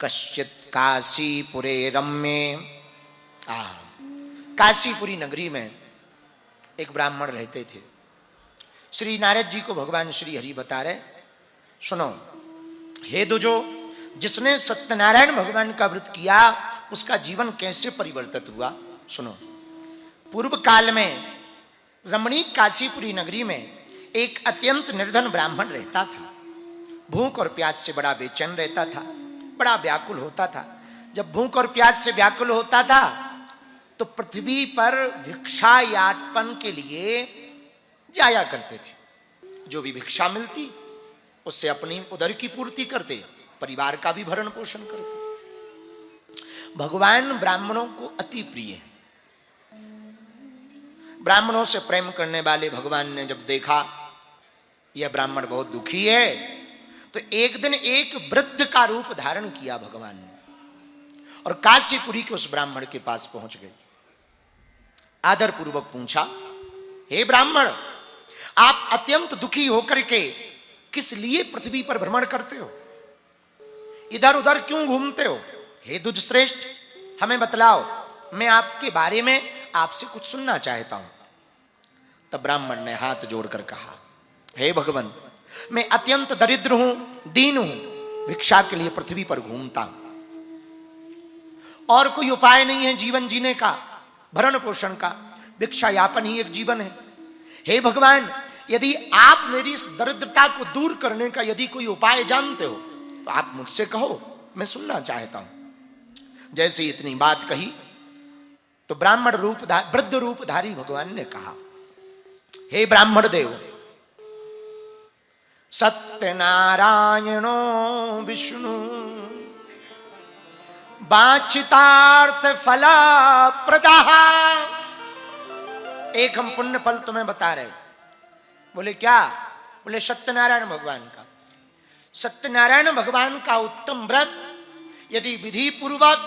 कश्चित काशीपुरे रम्ये। काशीपुरी नगरी में एक ब्राह्मण रहते थे। श्री नारद जी को भगवान श्री हरि बता रहे, सुनो हे दुजो, जिसने सत्यनारायण भगवान का व्रत किया उसका जीवन कैसे परिवर्तित हुआ। सुनो, पूर्व काल में रमणीक काशीपुरी नगरी में एक अत्यंत निर्धन ब्राह्मण रहता था। भूख और प्यास से बड़ा बेचैन रहता था, बड़ा व्याकुल होता था। जब भूख और प्यास से व्याकुल होता था तो पृथ्वी पर भिक्षा याचन के लिए जाया करते थे। जो भी भिक्षा मिलती उससे अपनी उदर की पूर्ति करते, परिवार का भी भरण पोषण करते। भगवान ब्राह्मणों को अति प्रिय है। ब्राह्मणों से प्रेम करने वाले भगवान ने जब देखा यह ब्राह्मण बहुत दुखी है, तो एक दिन एक वृद्ध का रूप धारण किया भगवान ने और काशीपुरी के उस ब्राह्मण के पास पहुंच गए। आदर पूर्वक पूछा, हे ब्राह्मण, आप अत्यंत दुखी होकर के किस लिए पृथ्वी पर भ्रमण करते हो? इधर उधर क्यों घूमते हो? हे दुज श्रेष्ठ, हमें बतलाओ, मैं आपके बारे में आपसे कुछ सुनना चाहता हूं। तब ब्राह्मण ने हाथ जोड़कर कहा, हे भगवान, मैं अत्यंत दरिद्र हूं, दीन हूं, भिक्षा के लिए पृथ्वी पर घूमता हूं। और कोई उपाय नहीं है जीवन जीने का, भरण पोषण का, भिक्षा यापन ही एक जीवन है। हे भगवान, यदि आप मेरी इस दरिद्रता को दूर करने का यदि कोई उपाय जानते हो तो आप मुझसे कहो, मैं सुनना चाहता हूं। जैसे इतनी बात कही तो ब्राह्मण रूप वृद्ध रूपधारी भगवान ने कहा, हे ब्राह्मण देव, सत्यनारायणो विष्णु वांछितार्थ फला प्रदा। एक हम पुण्य फल तुम्हें बता रहे। बोले क्या? बोले सत्यनारायण भगवान का। सत्यनारायण भगवान का उत्तम व्रत यदि विधि पूर्वक,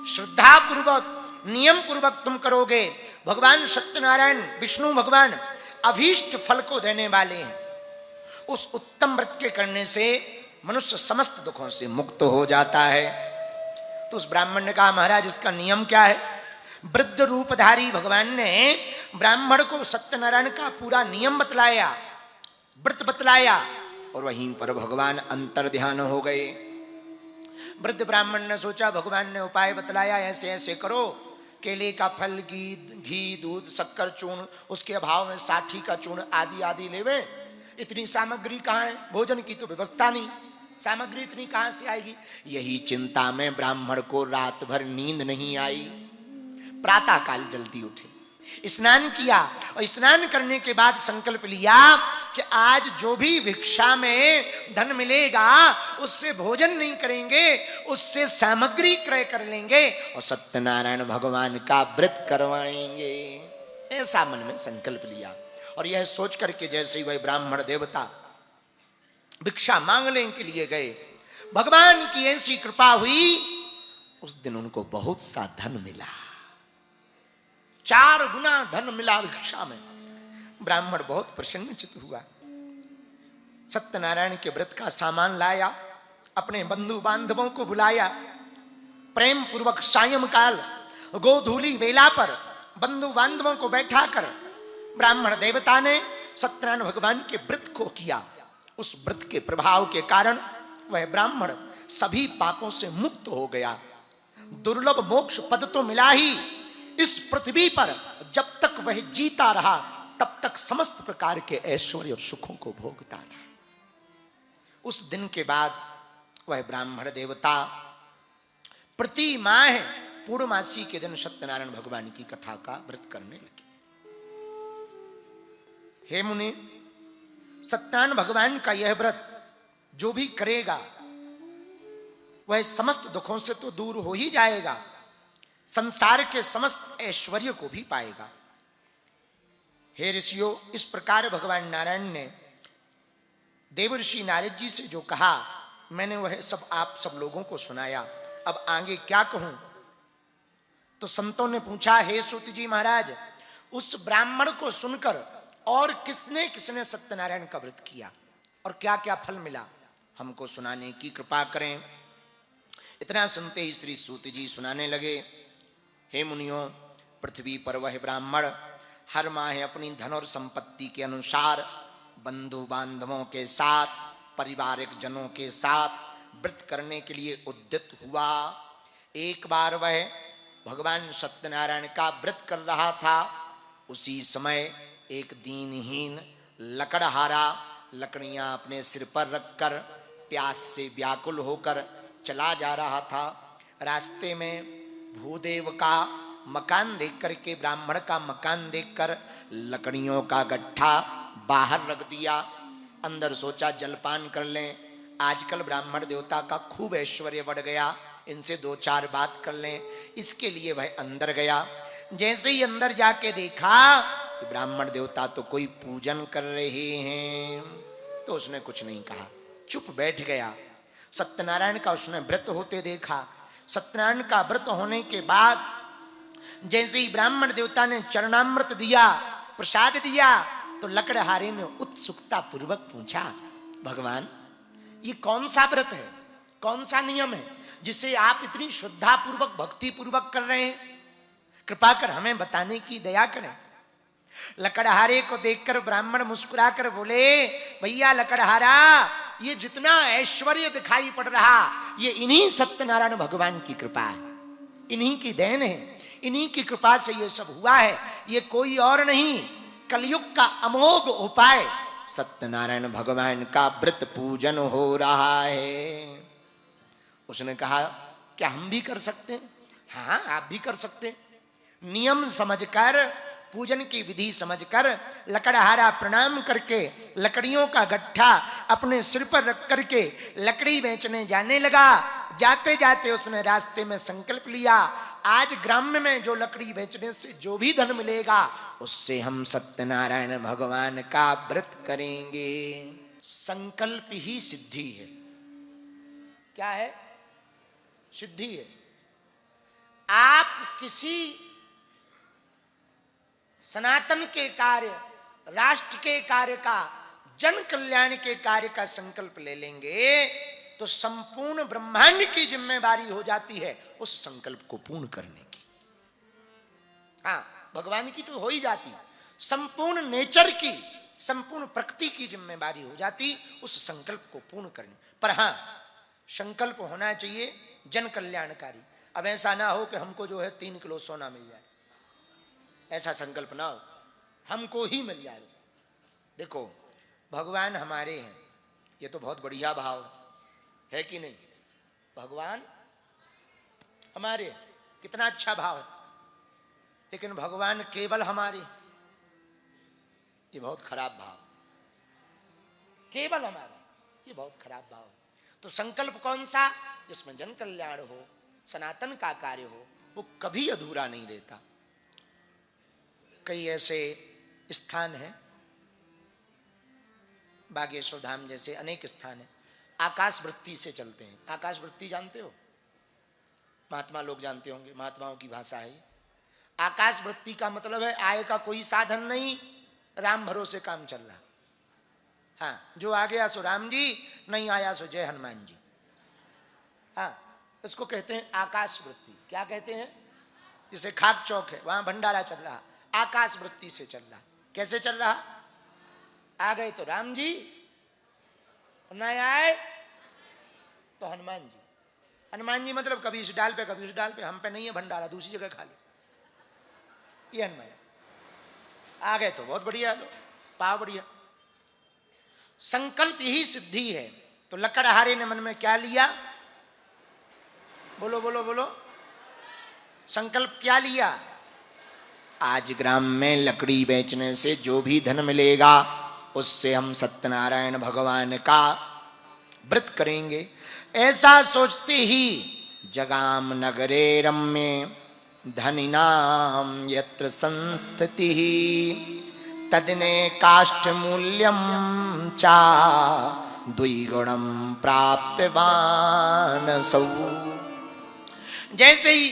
श्रद्धा पूर्वक, नियम पूर्वक तुम करोगे, भगवान सत्यनारायण विष्णु भगवान अभीष्ट फल को देने वाले हैं। उस उत्तम व्रत के करने से मनुष्य समस्त दुखों से मुक्त हो जाता है। तो उस ब्राह्मण ने कहा, महाराज इसका नियम क्या है? वृद्ध रूपधारी भगवान ने ब्राह्मण को सत्यनारायण का पूरा नियम बतलाया, व्रत बतलाया, और वहीं पर भगवान अंतर ध्यान हो गए। वृद्ध ब्राह्मण ने सोचा, भगवान ने उपाय बतलाया, ऐसे ऐसे करो, केले का फल, घी, दूध, शक्कर चूर्ण, उसके अभाव में साठी का चूर्ण आदि आदि लेवे। इतनी सामग्री कहाँ है? भोजन की तो व्यवस्था नहीं, सामग्री इतनी कहां से आएगी? यही चिंता में ब्राह्मण को रात भर नींद नहीं आई। प्रातः काल जल्दी उठे, स्नान किया और स्नान करने के बाद संकल्प लिया कि आज जो भी भिक्षा में धन मिलेगा उससे भोजन नहीं करेंगे, उससे सामग्री क्रय कर लेंगे और सत्यनारायण भगवान का व्रत करवाएंगे। ऐसा मन में संकल्प लिया और यह सोच करके जैसे ही वह ब्राह्मण देवता भिक्षा मांगने के लिए गए, भगवान की ऐसी कृपा हुई, उस दिन उनको बहुत सा धन मिला। 4 गुना धन मिला भिक्षा में। ब्राह्मण बहुत प्रसन्नचित्त हुआ, सत्यनारायण के व्रत का सामान लाया, अपने बंधु बांधवों को बुलाया, प्रेम पूर्वक सायंकाल गोधूली वेला पर बंधु बांधवों को बैठाकर ब्राह्मण देवता ने सत्यनारायण भगवान के व्रत को किया। उस व्रत के प्रभाव के कारण वह ब्राह्मण सभी पापों से मुक्त हो गया। दुर्लभ मोक्ष पद तो मिला ही, इस पृथ्वी पर जब तक वह जीता रहा तब तक समस्त प्रकार के ऐश्वर्य और सुखों को भोगता रहा। उस दिन के बाद वह ब्राह्मण देवता प्रति माह पूर्णमासी के दिन सत्यनारायण भगवान की कथा का व्रत करने लगे। हे मुनि, सत्यनारायण भगवान का यह व्रत जो भी करेगा वह समस्त दुखों से तो दूर हो ही जाएगा, संसार के समस्त ऐश्वर्य को भी पाएगा। हे ऋषियों, इस प्रकार भगवान नारायण ने देवर्षि नारद जी से जो कहा, मैंने वह सब आप सब लोगों को सुनाया। अब आगे क्या कहूं? तो संतों ने पूछा, हे सूत जी महाराज, उस ब्राह्मण को सुनकर और किसने किसने सत्यनारायण का व्रत किया और क्या क्या फल मिला, हमको सुनाने की कृपा करें। इतना सुनते ही श्री सूत जी सुनाने लगे, हे मुनियों, पृथ्वी पर वह ब्राह्मण हर माह अपनी धन और संपत्ति के अनुसार बंधु बांधवों के साथ, पारिवारिक जनों के साथ व्रत करने के लिए उद्यत हुआ। एक बार वह भगवान सत्यनारायण का व्रत कर रहा था। उसी समय एक दीनहीन लकड़हारा लकड़ियां अपने सिर पर रखकर प्यास से व्याकुल होकर चला जा रहा था। रास्ते में भूदेव का मकान देखकर के, ब्राह्मण का मकान देखकर लकड़ियों का गट्ठा बाहर रख दिया। अंदर सोचा जलपान कर लें, आजकल ब्राह्मण देवता का खूब ऐश्वर्य बढ़ गया, इनसे दो चार बात कर लें। इसके लिए वह अंदर गया। जैसे ही अंदर जाके देखा कि ब्राह्मण देवता तो कोई पूजन कर रहे हैं, तो उसने कुछ नहीं कहा, चुप बैठ गया। सत्यनारायण का उसने व्रत होते देखा। सत्यनारायण का व्रत होने के बाद जैसे ही ब्राह्मण देवता ने चरणामृत दिया, प्रसाद दिया, तो लकड़हारे ने उत्सुकता पूर्वक पूछा, भगवान ये कौन सा व्रत है, कौन सा नियम है जिसे आप इतनी श्रद्धा पूर्वक भक्ति पूर्वक कर रहे हैं? कृपा कर हमें बताने की दया करें। लकड़हारे को देखकर ब्राह्मण मुस्कुराकर बोले, भैया लकड़हारा, ये जितना ऐश्वर्य दिखाई पड़ रहा, ये इन्हीं सत्यनारायण भगवान की कृपा है, इन्हीं की देन है, इन्हीं की कृपा से ये सब हुआ है। ये कोई और नहीं, कलयुग का अमोघ उपाय सत्यनारायण भगवान का व्रत पूजन हो रहा है। उसने कहा, क्या हम भी कर सकते हैं? हाँ, आप भी कर सकते हैं। नियम समझकर, पूजन की विधि समझकर लकड़हारा प्रणाम करके लकड़ियों का गट्ठा अपने सिर पर रख करके लकड़ी बेचने जाने लगा। जाते जाते उसने रास्ते में संकल्प लिया, आज ग्राम्य में जो लकड़ी बेचने से जो भी धन मिलेगा, उससे हम सत्यनारायण भगवान का व्रत करेंगे। संकल्प ही सिद्धि है। क्या है? सिद्धि है। आप किसी सनातन के कार्य, राष्ट्र के कार्य का, जन कल्याण के कार्य का संकल्प ले लेंगे तो संपूर्ण ब्रह्मांड की जिम्मेदारी हो जाती है उस संकल्प को पूर्ण करने की। हाँ, भगवान की तो हो ही जाती, संपूर्ण नेचर की, संपूर्ण प्रकृति की जिम्मेदारी हो जाती उस संकल्प को पूर्ण करने पर। हाँ, संकल्प होना चाहिए जन कल्याणकारी। अब ऐसा ना हो कि हमको जो है 3 किलो सोना मिल जाए, ऐसा संकल्प ना हो, हमको ही मिल जाए। देखो, भगवान हमारे हैं, ये तो बहुत बढ़िया भाव है कि नहीं? भगवान हमारे, कितना अच्छा भाव है। लेकिन भगवान केवल हमारे, ये बहुत खराब भाव। केवल हमारे, ये बहुत खराब भाव है। तो संकल्प कौन सा? जिसमें जन कल्याण हो, सनातन का कार्य हो, वो कभी अधूरा नहीं रहता। कई ऐसे स्थान हैं, बागेश्वर धाम जैसे अनेक स्थान हैं, आकाश वृत्ति से चलते हैं। आकाश वृत्ति जानते हो? महात्मा लोग जानते होंगे, महात्माओं की भाषा है। आकाश वृत्ति का मतलब है आय का कोई साधन नहीं, राम भरोसे काम चल रहा। हाँ, जो आ गया सो राम जी, नहीं आया सो जय हनुमान जी। हाँ, इसको कहते हैं आकाश वृत्ति। क्या कहते हैं? जैसे खाक चौक है, वहां भंडारा चल रहा, आकाश वृत्ति से चल रहा। कैसे चल रहा? आ गए तो राम जी, नहीं आए तो हनुमान जी। हनुमान जी मतलब कभी इस डाल पे कभी उस डाल पे, हम पे नहीं है भंडारा, दूसरी जगह खा लो, ये हनुमान। आ गए तो बहुत बढ़िया, लो पाव बढ़िया। संकल्प ही सिद्धि है। तो लकड़हारे ने मन में क्या लिया? बोलो बोलो बोलो, संकल्प क्या लिया? आज ग्राम में लकड़ी बेचने से जो भी धन मिलेगा उससे हम सत्यनारायण भगवान का व्रत करेंगे। ऐसा सोचते ही जगाम नगरे रम्ये धनिनाम यत्र संस्थिति तदने काष्ठ मूल्यम चा द्विगुणम प्राप्तवान सौ। जैसे ही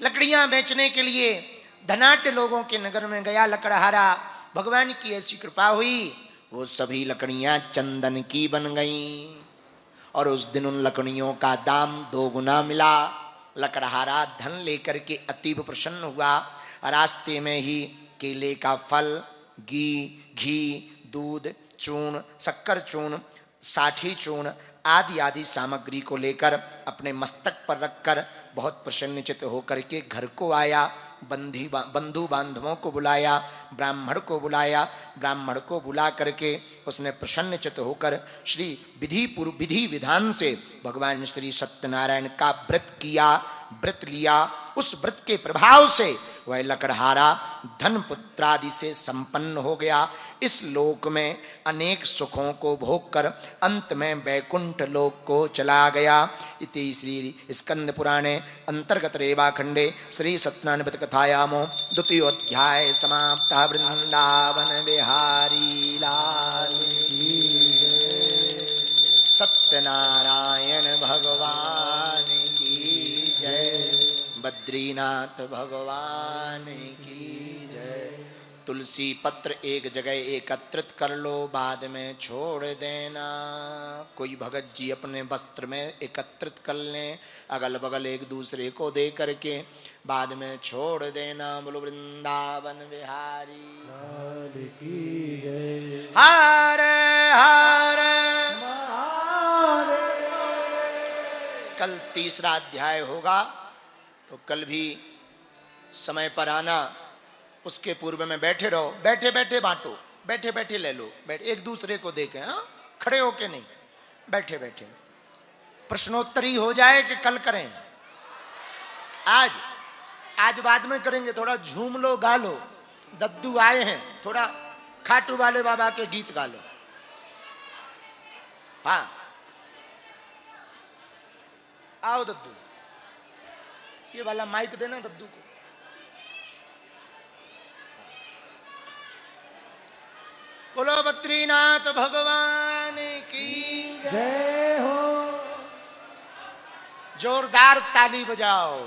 लकड़ियां बेचने के लिए धनाढ्य लोगों के नगर में गया लकड़हारा, भगवान की ऐसी कृपा हुई, वो सभी लकड़ियां चंदन की बन गईं और उस दिन उन लकड़ियों का दाम 2 गुना मिला। लकड़हारा धन लेकर के अतीब प्रसन्न हुआ। रास्ते में ही केले का फल, घी, दूध, चूर्ण, शक्कर चूर्ण, साठी चूर्ण आदि आदि सामग्री को लेकर अपने मस्तक पर रखकर बहुत प्रसन्नचित होकर के घर को आया। बंधु बांधवों को बुलाया, ब्राह्मण को बुलाया। ब्राह्मण को बुला करके उसने प्रसन्नचित होकर श्री विधि विधान से भगवान श्री सत्यनारायण का व्रत किया, व्रत लिया। उस व्रत के प्रभाव से वह लकड़हारा धन पुत्रादि से संपन्न हो गया। इस लोक में अनेक सुखों को भोग कर अंत में वैकुंठ लोक को चला गया। इति श्री स्कंद पुराणे अंतर्गत रेवाखंडे श्री सत्यनारायण कथायामो द्वितीयोऽध्याय समाप्त। वृंदावन बिहारी लाल सत्यनारायण भगवान की जय। बद्रीनाथ भगवान की जय। तुलसी पत्र एक जगह एकत्रित कर लो, बाद में छोड़ देना। कोई भगत जी अपने वस्त्र में एकत्रित कर लें, अगल बगल एक दूसरे को दे करके, बाद में छोड़ देना। बोलो वृंदावन बिहारी की जय। हरे हरे कल तीसरा अध्याय होगा, तो कल भी समय पर आना। उसके पूर्व में बैठे रहो, बैठे बैठे बांटो, बैठे बैठे ले लो, एक दूसरे को देखें। हाँ, खड़े होके नहीं, बैठे बैठे। प्रश्नोत्तरी हो जाए कि कल करें? आज बाद में करेंगे। थोड़ा झूम लो, गा लो। दद्दू आए हैं, थोड़ा खाटू वाले बाबा के गीत गा लो। हाँ, आओ दद्दू, ये वाला माइक देना दद्दू को। बोलो बद्रीनाथ भगवान की जय हो। जोरदार ताली बजाओ।